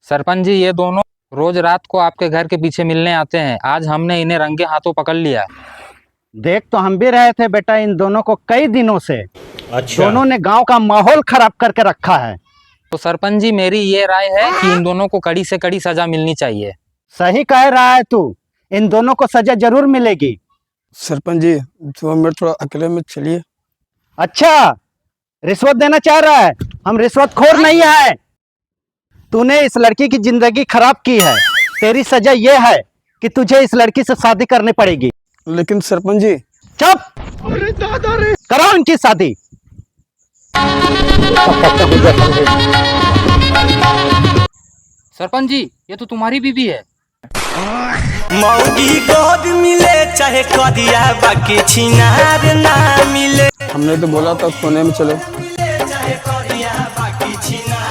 सरपंच जी, ये दोनों रोज रात को आपके घर के पीछे मिलने आते हैं। आज हमने इन्हें रंगे हाथों पकड़ लिया। देख तो हम भी रहे थे बेटा इन दोनों को कई दिनों से। अच्छा। दोनों ने गांव का माहौल खराब करके रखा है। तो सरपंच जी, मेरी ये राय है कि इन दोनों को कड़ी से कड़ी सजा मिलनी चाहिए। सही कह रहा है तू, इन दोनों को सजा जरूर मिलेगी। सरपंच जी, तो मेरे थोड़ा अकेले में चलिए। अच्छा, रिश्वत देना चाह रहा है? हम रिश्वतखोर नहीं है। तूने इस लड़की की जिंदगी खराब की है। तेरी सजा ये है कि तुझे इस लड़की से शादी करनी पड़ेगी। लेकिन सरपंच जी। चुप! अरे दादा रे! कराओ इनकी शादी। सरपंच जी, ये तो तुम्हारी बीवी है। मौगी गोद मिले चाहे कदिया बाकी छिनार ना मिले। हमने तो बोला था कोने में चलो। चाहे कदिया बाकी छिनार।